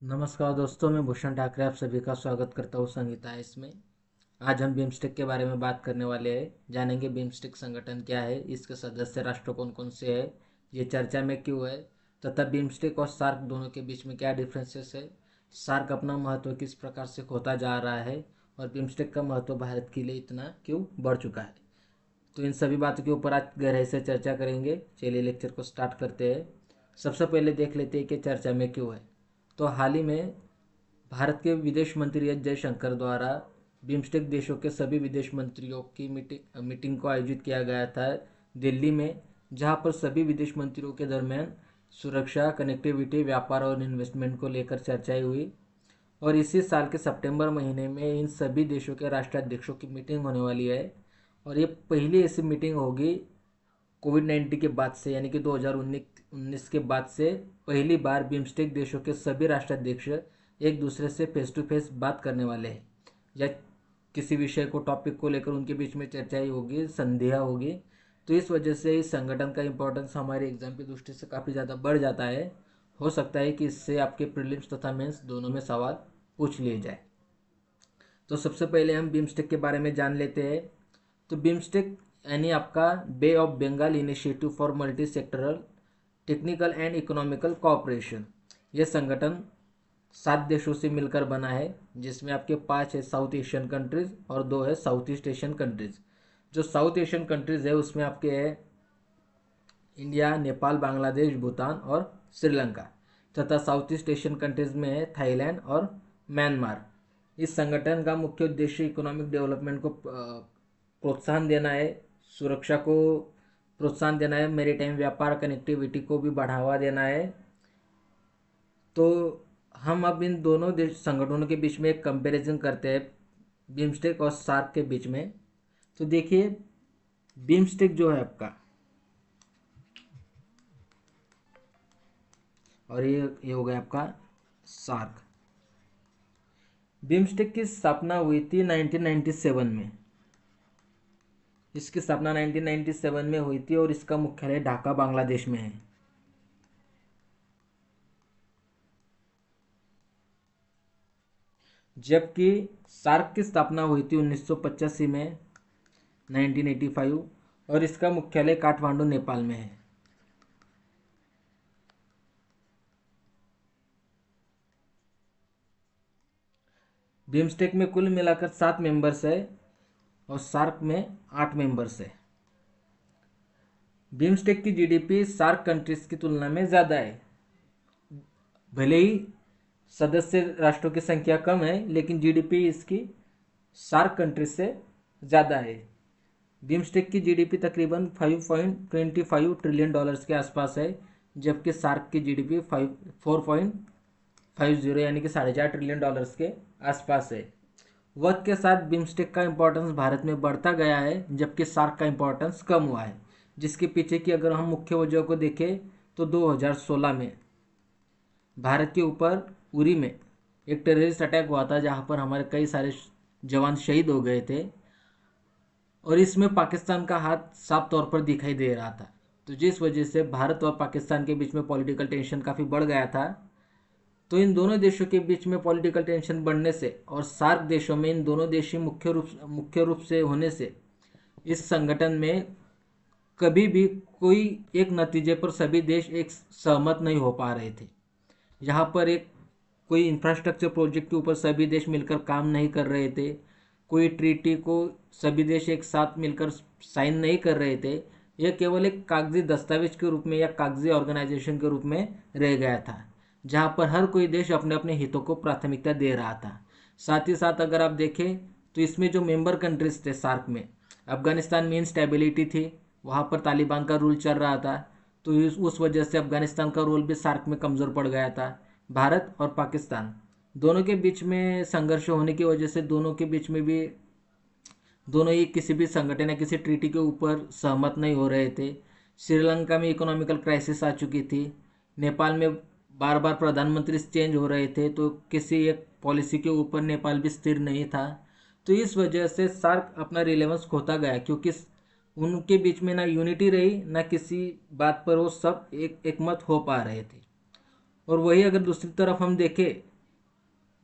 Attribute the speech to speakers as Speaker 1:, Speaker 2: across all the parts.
Speaker 1: नमस्कार दोस्तों, मैं भूषण ठाकरे आप सभी का स्वागत करता हूँ संगीता इसमें। आज हम बिम्स्टेक के बारे में बात करने वाले हैं। जानेंगे बिम्स्टेक संगठन क्या है, इसके सदस्य राष्ट्र कौन कौन से हैं, ये चर्चा में क्यों है, तथा बिम्स्टेक और सार्क दोनों के बीच में क्या डिफरेंसेस है, सार्क अपना महत्व किस प्रकार से खोता जा रहा है और बिम्स्टेक का महत्व भारत के लिए इतना क्यों बढ़ चुका है। तो इन सभी बातों के ऊपर आज गहराई से चर्चा करेंगे। चलिए लेक्चर को स्टार्ट करते हैं। सबसे पहले देख लेते हैं कि चर्चा में क्यों है। तो हाल ही में भारत के विदेश मंत्री एस जयशंकर द्वारा बिम्स्टेक देशों के सभी विदेश मंत्रियों की मीटिंग को आयोजित किया गया था दिल्ली में, जहां पर सभी विदेश मंत्रियों के दरमियान सुरक्षा, कनेक्टिविटी, व्यापार और इन्वेस्टमेंट को लेकर चर्चाएं हुई। और इसी साल के सितंबर महीने में इन सभी देशों के राष्ट्राध्यक्षों की मीटिंग होने वाली है। और ये पहली ऐसी मीटिंग होगी कोविड-19 के बाद से, यानी कि 2019 के बाद से पहली बार बिम्स्टेक देशों के सभी राष्ट्राध्यक्ष एक दूसरे से फेस टू फेस बात करने वाले हैं, या किसी विषय को, टॉपिक को लेकर उनके बीच में चर्चाएं होगी, संधियाँ होगी। तो इस वजह से इस संगठन का इम्पोर्टेंस हमारे एग्जाम की दृष्टि से काफ़ी ज़्यादा बढ़ जाता है। हो सकता है कि इससे आपके प्रीलिम्स तथा मेंस दोनों में सवाल पूछ लिए जाए। तो सबसे पहले हम बिम्स्टेक के बारे में जान लेते हैं। तो बिम्स्टेक यानी आपका bay of Bengal initiative for multi sectoral technical and economical cooperation, यह संगठन 7 देशों से मिलकर बना है, जिसमें आपके 5 है साउथ एशियन कंट्रीज और 2 है साउथ ईस्ट एशियन कंट्रीज। जो साउथ एशियन कंट्रीज है उसमें आपके है इंडिया, नेपाल, बांग्लादेश, भूटान और श्रीलंका, तथा साउथ ईस्ट एशियन कंट्रीज में है थाईलैंड और म्यांमार। इस संगठन का मुख्य उद्देश्य इकोनॉमिक डेवलपमेंट को प्रोत्साहन देना है, सुरक्षा को प्रोत्साहन देना है, मैरीटाइम व्यापार, कनेक्टिविटी को भी बढ़ावा देना है। तो हम अब इन दोनों देश संगठनों के बीच में एक कंपैरिजन करते हैं, बिम्स्टेक और सार्क के बीच में। तो देखिए, बिम्स्टेक जो है आपका, और ये हो गया आपका सार्क। बिम्स्टेक की स्थापना हुई थी 1997 में। इसकी स्थापना 1997 में हुई थी और इसका मुख्यालय ढाका, बांग्लादेश में है। जबकि सार्क की स्थापना हुई थी 1985 में, 1985, और इसका मुख्यालय काठमांडू, नेपाल में है। बिम्स्टेक में कुल मिलाकर 7 मेंबर्स है और सार्क में 8 मेंबर्स है। बिम्स्टेक की जीडीपी सार्क कंट्रीज की तुलना में ज़्यादा है। भले ही सदस्य राष्ट्रों की संख्या कम है, लेकिन जीडीपी इसकी सार्क कंट्रीज से ज़्यादा है। बिम्स्टेक की जीडीपी तकरीबन 5.25 ट्रिलियन डॉलर्स के आसपास है, जबकि सार्क की जीडीपी 4.50 यानी कि 4.5 ट्रिलियन डॉलर्स के आसपास है। वक्त के साथ बिम्स्टेक का इम्पोर्टेंस भारत में बढ़ता गया है, जबकि सार्क का इम्पोर्टेंस कम हुआ है। जिसके पीछे की अगर हम मुख्य वजह को देखें तो 2016 में भारत के ऊपर उरी में एक टेररिस्ट अटैक हुआ था, जहां पर हमारे कई सारे जवान शहीद हो गए थे, और इसमें पाकिस्तान का हाथ साफ तौर पर दिखाई दे रहा था। तो जिस वजह से भारत और पाकिस्तान के बीच में पॉलिटिकल टेंशन काफ़ी बढ़ गया था। तो इन दोनों देशों के बीच में पॉलिटिकल टेंशन बढ़ने से और सार्क देशों में इन दोनों देशी मुख्य रूप से होने से इस संगठन में कभी भी कोई एक नतीजे पर सभी देश एक सहमत नहीं हो पा रहे थे। यहाँ पर एक कोई इंफ्रास्ट्रक्चर प्रोजेक्ट के ऊपर सभी देश मिलकर काम नहीं कर रहे थे, कोई ट्रीटी को सभी देश एक साथ मिलकर साइन नहीं कर रहे थे। यह केवल एक कागजी दस्तावेज के रूप में या कागजी ऑर्गेनाइजेशन के रूप में रह गया था, जहाँ पर हर कोई देश अपने अपने हितों को प्राथमिकता दे रहा था। साथ ही साथ अगर आप देखें तो इसमें जो मेंबर कंट्रीज थे सार्क में, अफगानिस्तान में इंस्टेबिलिटी थी, वहाँ पर तालिबान का रूल चल रहा था, तो उस वजह से अफगानिस्तान का रोल भी सार्क में कमज़ोर पड़ गया था। भारत और पाकिस्तान दोनों के बीच में संघर्ष होने की वजह से दोनों के बीच में भी दोनों ही किसी भी संगठन या किसी ट्रीटी के ऊपर सहमत नहीं हो रहे थे। श्रीलंका में इकोनॉमिकल क्राइसिस आ चुकी थी। नेपाल में बार बार प्रधानमंत्री चेंज हो रहे थे, तो किसी एक पॉलिसी के ऊपर नेपाल भी स्थिर नहीं था। तो इस वजह से सार्क अपना रिलेवेंस खोता गया, क्योंकि उनके बीच में ना यूनिटी रही, ना किसी बात पर वो सब एकमत हो पा रहे थे। और वही अगर दूसरी तरफ हम देखें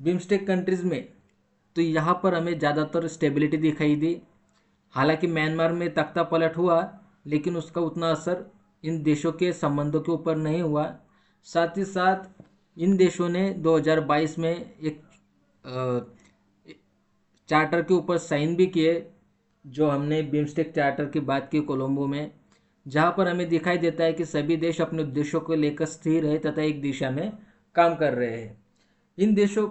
Speaker 1: बिम्स्टेक कंट्रीज़ में तो यहाँ पर हमें ज़्यादातर स्टेबिलिटी दिखाई दी। हालांकि म्यांमार में तख्ता पलट हुआ, लेकिन उसका उतना असर इन देशों के संबंधों के ऊपर नहीं हुआ। साथ ही साथ इन देशों ने 2022 में एक चार्टर के ऊपर साइन भी किए, जो हमने बिम्स्टेक चार्टर की बात की कोलंबो में, जहाँ पर हमें दिखाई देता है कि सभी देश अपने उद्देश्यों को लेकर स्थिर है तथा एक दिशा में काम कर रहे हैं। इन देशों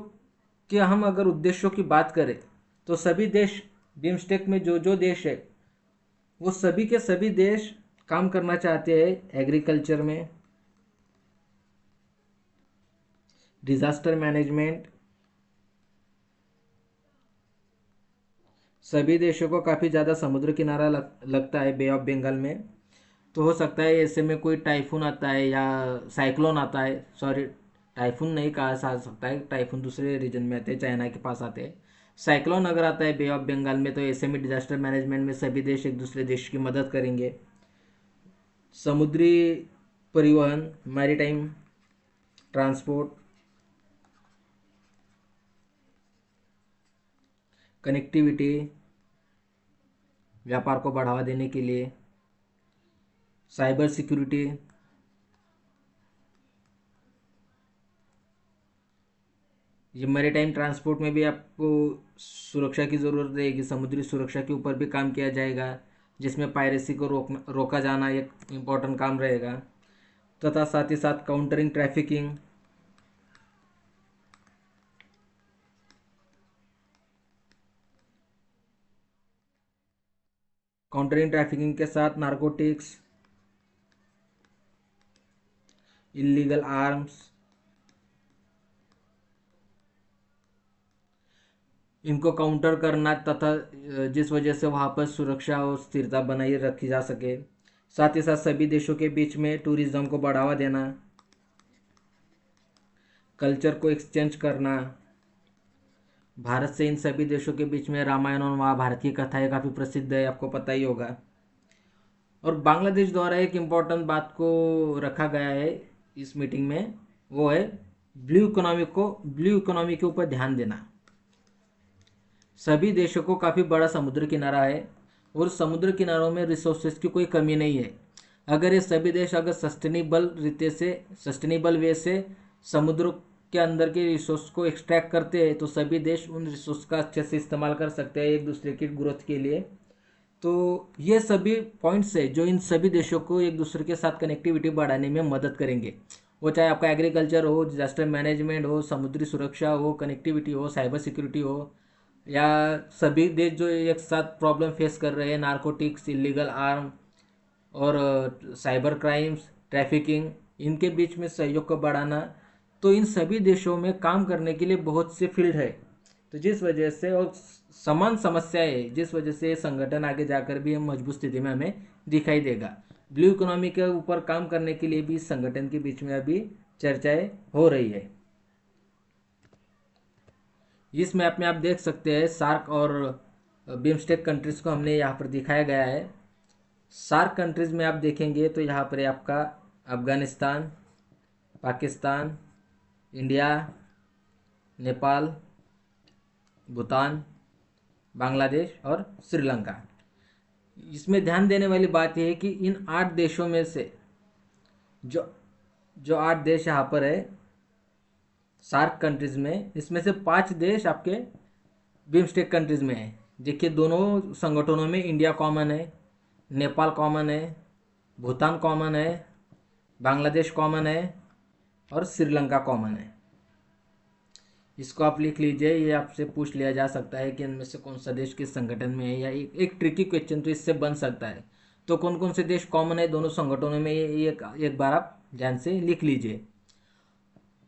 Speaker 1: के हम अगर उद्देश्यों की बात करें तो सभी देश बिम्स्टेक में जो जो देश है वो सभी के सभी देश काम करना चाहते हैं एग्रीकल्चर में, डिजास्टर मैनेजमेंट। सभी देशों को काफ़ी ज़्यादा समुद्र किनारा लगता है बे ऑफ बंगाल में, तो हो सकता है ऐसे में कोई टाइफून आता है या साइक्लोन आता है, सॉरी टाइफून नहीं कहा जा सकता है, टाइफून दूसरे रीजन में आते हैं, चाइना के पास आते हैं। साइक्लोन अगर आता है बे ऑफ बंगाल में तो ऐसे में डिजास्टर मैनेजमेंट में सभी देश एक दूसरे देश की मदद करेंगे। समुद्री परिवहन, मैरीटाइम ट्रांसपोर्ट, कनेक्टिविटी, व्यापार को बढ़ावा देने के लिए, साइबर सिक्योरिटी, ये मैरीटाइम ट्रांसपोर्ट में भी आपको सुरक्षा की ज़रूरत रहेगी, समुद्री सुरक्षा के ऊपर भी काम किया जाएगा, जिसमें पायरेसी को रोका जाना एक इम्पॉर्टेंट काम रहेगा, तथा साथ ही साथ काउंटरिंग ट्रैफिकिंग। काउंटरिंग ट्रैफिकिंग के साथ नारकोटिक्स, इलीगल आर्म्स, इनको काउंटर करना तथा जिस वजह से वहाँ पर सुरक्षा और स्थिरता बनाए रखी जा सके। साथ ही साथ सभी देशों के बीच में टूरिज्म को बढ़ावा देना, कल्चर को एक्सचेंज करना। भारत से इन सभी देशों के बीच में रामायण और महाभारत की कथाएँ काफ़ी प्रसिद्ध है, आपको पता ही होगा। और बांग्लादेश द्वारा एक इम्पॉर्टेंट बात को रखा गया है इस मीटिंग में, वो है ब्लू इकोनॉमी के ऊपर ध्यान देना। सभी देशों को काफ़ी बड़ा समुद्र किनारा है और समुद्र किनारों में रिसोर्सेज की कोई कमी नहीं है। अगर ये सभी देश अगर सस्टेनेबल वे से समुद्र के अंदर के रिसोर्स को एक्सट्रैक्ट करते हैं तो सभी देश उन रिसोर्स का अच्छे से इस्तेमाल कर सकते हैं एक दूसरे की ग्रोथ के लिए। तो ये सभी पॉइंट्स है जो इन सभी देशों को एक दूसरे के साथ कनेक्टिविटी बढ़ाने में मदद करेंगे, वो चाहे आपका एग्रीकल्चर हो, डिजास्टर मैनेजमेंट हो, समुद्री सुरक्षा हो, कनेक्टिविटी हो, साइबर सिक्योरिटी हो, या सभी देश जो एक साथ प्रॉब्लम फेस कर रहे हैं, नारकोटिक्स, इलीगल आर्म और साइबर क्राइम्स, ट्रैफिकिंग, इनके बीच में सहयोग को बढ़ाना। तो इन सभी देशों में काम करने के लिए बहुत से फील्ड है, तो जिस वजह से और समान समस्याएं है, जिस वजह से संगठन आगे जाकर भी हम मजबूत स्थिति में हमें दिखाई देगा। ब्लू इकोनॉमी के ऊपर काम करने के लिए भी इस संगठन के बीच में अभी चर्चाएं हो रही है। इस मैप में आप देख सकते हैं सार्क और बिम्स्टेक कंट्रीज़ को हमने यहाँ पर दिखाया गया है। सार्क कंट्रीज़ में आप देखेंगे तो यहाँ पर आपका अफ़गानिस्तान, पाकिस्तान, इंडिया, नेपाल, भूटान, बांग्लादेश और श्रीलंका। इसमें ध्यान देने वाली बात यह है कि इन 8 देशों में से जो 8 देश यहाँ पर है सार्क कंट्रीज़ में, इसमें से 5 देश आपके बिम्स्टेक कंट्रीज़ में है। देखिए दोनों संगठनों में इंडिया कॉमन है, नेपाल कॉमन है, भूटान कॉमन है, बांग्लादेश कॉमन है और श्रीलंका कॉमन है। इसको आप लिख लीजिए, ये आपसे पूछ लिया जा सकता है कि इनमें से कौन सा देश किस संगठन में है, या एक ट्रिकी क्वेश्चन तो इससे बन सकता है। तो कौन कौन से देश कॉमन है दोनों संगठनों में, ये एक बार आप ध्यान से लिख लीजिए।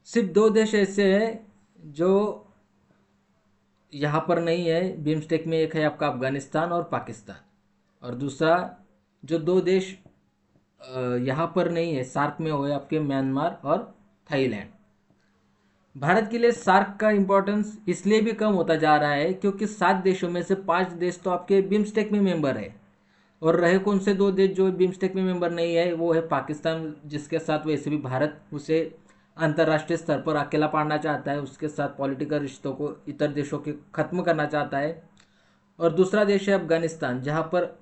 Speaker 1: सिर्फ 2 देश ऐसे हैं जो यहाँ पर नहीं है बिम्स्टेक में, एक है आपका अफ़गानिस्तान और पाकिस्तान, और दूसरा जो 2 देश यहाँ पर नहीं है सार्क में, वो है आपके म्यांमार और थाईलैंड। भारत के लिए सार्क का इम्पोर्टेंस इसलिए भी कम होता जा रहा है क्योंकि 7 देशों में से 5 देश तो आपके बिम्स्टेक में मेंबर है, और रहे कौन से 2 देश जो बिम्स्टेक में मेंबर नहीं है, वो है पाकिस्तान, जिसके साथ वैसे भी भारत उसे अंतर्राष्ट्रीय स्तर पर अकेला पाड़ना चाहता है, उसके साथ पॉलिटिकल रिश्तों को इतर देशों के ख़त्म करना चाहता है। और दूसरा देश है अफगानिस्तान, जहाँ पर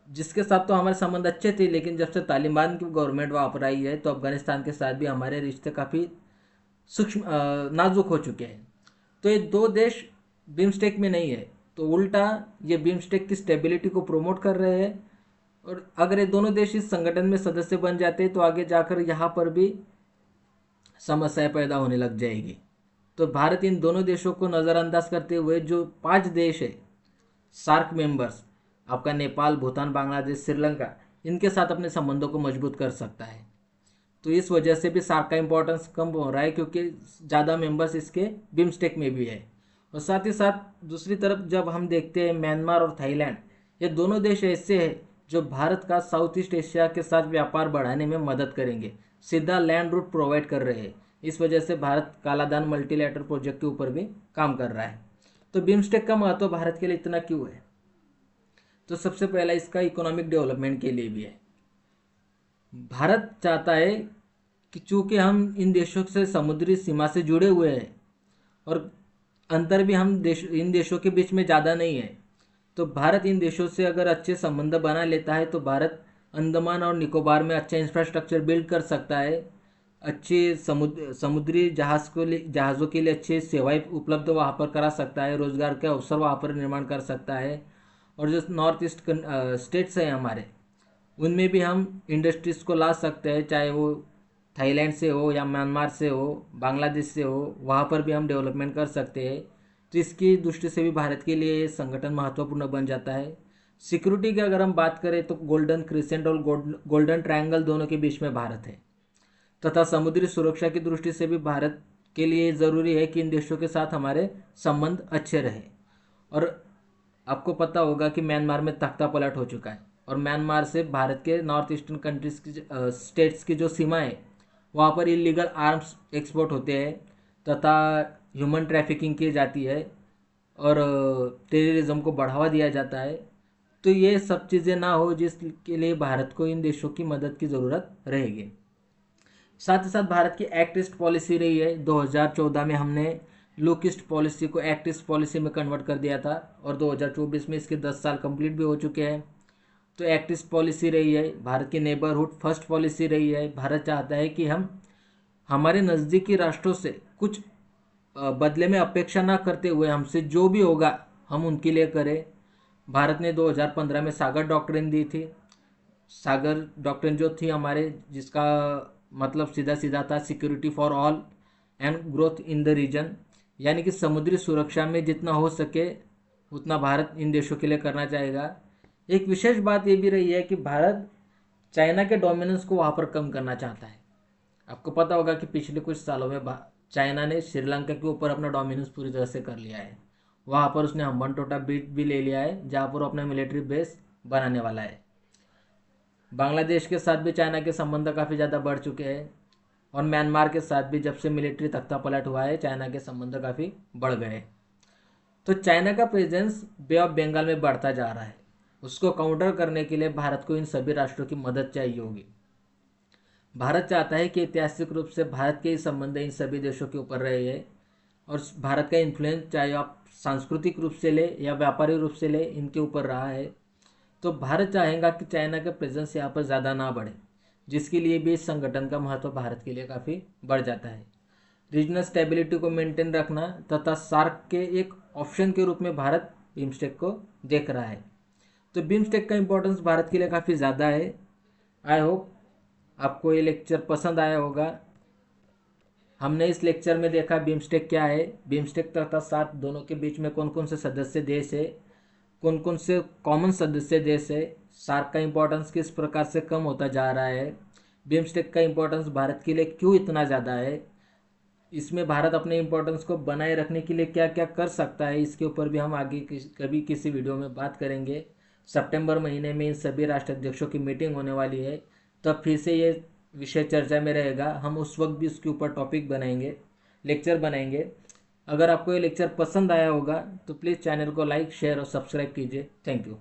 Speaker 1: जिसके साथ तो हमारे संबंध अच्छे थे, लेकिन जब से तालिबान की गवर्नमेंट वहाँ पर आई है तो अफगानिस्तान के साथ भी हमारे रिश्ते काफ़ी सूक्ष्म नाजुक हो चुके हैं। तो ये दो देश बिम्स्टेक में नहीं है, तो उल्टा ये बिम्स्टेक की स्टेबिलिटी को प्रमोट कर रहे हैं। और अगर ये दोनों देश इस संगठन में सदस्य बन जाते हैं तो आगे जाकर यहाँ पर भी समस्याएं पैदा होने लग जाएगी। तो भारत इन दोनों देशों को नज़रअंदाज करते हुए जो 5 देश है सार्क मेंबर्स, आपका नेपाल, भूटान, बांग्लादेश, श्रीलंका, इनके साथ अपने संबंधों को मजबूत कर सकता है। तो इस वजह से भी सार्क का इम्पोर्टेंस कम हो रहा है, क्योंकि ज़्यादा मेंबर्स इसके बिम्स्टेक में भी है। और साथ ही साथ दूसरी तरफ जब हम देखते हैं म्यांमार और थाईलैंड, ये दोनों देश ऐसे हैं जो भारत का साउथ ईस्ट एशिया के साथ व्यापार बढ़ाने में मदद करेंगे, सीधा लैंड रूट प्रोवाइड कर रहे हैं। इस वजह से भारत कालादान मल्टीलैटरल प्रोजेक्ट के ऊपर भी काम कर रहा है। तो बिम्स्टेक का महत्व भारत के लिए इतना क्यों है? तो सबसे पहला इसका इकोनॉमिक डेवलपमेंट के लिए भी है। भारत चाहता है कि चूँकि हम इन देशों से समुद्री सीमा से जुड़े हुए हैं और अंतर भी इन देशों के बीच में ज़्यादा नहीं है, तो भारत इन देशों से अगर अच्छे संबंध बना लेता है तो भारत अंडमान और निकोबार में अच्छा इंफ्रास्ट्रक्चर बिल्ड कर सकता है, अच्छे समुद्री जहाज़ों के लिए अच्छी सेवाएं उपलब्ध वहाँ पर करा सकता है, रोजगार के अवसर वहाँ पर निर्माण कर सकता है। और जो नॉर्थ ईस्ट स्टेट्स हैं हमारे, उनमें भी हम इंडस्ट्रीज़ को ला सकते हैं, चाहे वो थाईलैंड से हो या म्यांमार से हो, बांग्लादेश से हो, वहाँ पर भी हम डेवलपमेंट कर सकते हैं। तो इसकी दृष्टि से भी भारत के लिए ये संगठन महत्वपूर्ण बन जाता है। सिक्योरिटी की अगर हम बात करें तो गोल्डन क्रिसेंट और गोल्डन ट्रायंगल दोनों के बीच में भारत है, तथा समुद्री सुरक्षा की दृष्टि से भी भारत के लिए ज़रूरी है कि इन देशों के साथ हमारे संबंध अच्छे रहे। और आपको पता होगा कि म्यांमार में तख्ता पलट हो चुका है, और म्यांमार से भारत के नॉर्थ ईस्टर्न कंट्रीज की स्टेट्स की जो सीमा है, वहाँ पर इलीगल आर्म्स एक्सपोर्ट होते हैं तथा ह्यूमन ट्रैफिकिंग की जाती है और टेररिज्म को बढ़ावा दिया जाता है। तो ये सब चीज़ें ना हो, जिसके लिए भारत को इन देशों की मदद की ज़रूरत रहेगी। साथ ही साथ भारत की एक्ट ईस्ट पॉलिसी रही है। 2014 में हमने लुक ईस्ट पॉलिसी को एक्ट ईस्ट पॉलिसी में कन्वर्ट कर दिया था, और 2024 में इसके 10 साल कंप्लीट भी हो चुके हैं। तो एक्ट ईस्ट पॉलिसी रही है, भारत की नेबरहुड फर्स्ट पॉलिसी रही है। भारत चाहता है कि हम हमारे नज़दीकी राष्ट्रों से कुछ बदले में अपेक्षा ना करते हुए हमसे जो भी होगा हम उनके लिए करें। भारत ने 2015 में सागर डॉक्ट्रिन दी थी। सागर डॉक्ट्रिन जो थी हमारे, जिसका मतलब सीधा सीधा था security for all and growth in the region, यानी कि समुद्री सुरक्षा में जितना हो सके उतना भारत इन देशों के लिए करना चाहेगा। एक विशेष बात ये भी रही है कि भारत चाइना के डोमिनेंस को वहाँ पर कम करना चाहता है। आपको पता होगा कि पिछले कुछ सालों में चाइना ने श्रीलंका के ऊपर अपना डोमिनेंस पूरी तरह से कर लिया है। वहाँ पर उसने हम्बनटोटा बीच भी ले लिया है, जहाँ पर अपना मिलिट्री बेस बनाने वाला है। बांग्लादेश के साथ भी चाइना के संबंध काफ़ी ज़्यादा बढ़ चुके हैं, और म्यांमार के साथ भी जब से मिलिट्री तख्ता पलट हुआ है चाइना के संबंध काफ़ी बढ़ गए। तो चाइना का प्रेजेंस बे ऑफ बंगाल में बढ़ता जा रहा है। उसको काउंटर करने के लिए भारत को इन सभी राष्ट्रों की मदद चाहिए होगी। भारत चाहता है कि ऐतिहासिक रूप से भारत के ही संबंध इन सभी देशों के ऊपर रहे हैं, और भारत का इन्फ्लुएंस चाहे आप सांस्कृतिक रूप से ले या व्यापारिक रूप से ले, इनके ऊपर रहा है। तो भारत चाहेगा कि चाइना का प्रेजेंस यहाँ पर ज़्यादा ना बढ़े, जिसके लिए भी इस संगठन का महत्व भारत के लिए काफ़ी बढ़ जाता है। रीजनल स्टेबिलिटी को मेंटेन रखना तथा सार्क के एक ऑप्शन के रूप में भारत बिम्स्टेक को देख रहा है। तो बिम्स्टेक का इम्पोर्टेंस भारत के लिए काफ़ी ज़्यादा है। आई होप आपको ये लेक्चर पसंद आया होगा। हमने इस लेक्चर में देखा बिम्स्टेक क्या है, बिम्स्टेक तथा सार्क दोनों के बीच में कौन कौन से सदस्य देश है, कौन कौन से कॉमन सदस्य देश है, सार्क का इम्पोर्टेंस किस प्रकार से कम होता जा रहा है, बिम्स्टेक का इम्पोर्टेंस भारत के लिए क्यों इतना ज़्यादा है, इसमें भारत अपने इम्पोर्टेंस को बनाए रखने के लिए क्या क्या कर सकता है, इसके ऊपर भी हम आगे कभी किसी वीडियो में बात करेंगे। सितंबर महीने में इन सभी राष्ट्राध्यक्षों की मीटिंग होने वाली है, तब फिर से ये विषय चर्चा में रहेगा। हम उस वक्त भी उसके ऊपर टॉपिक बनाएंगे, लेक्चर बनाएंगे। अगर आपको ये लेक्चर पसंद आया होगा तो प्लीज़ चैनल को लाइक, शेयर और सब्सक्राइब कीजिए। Thank you.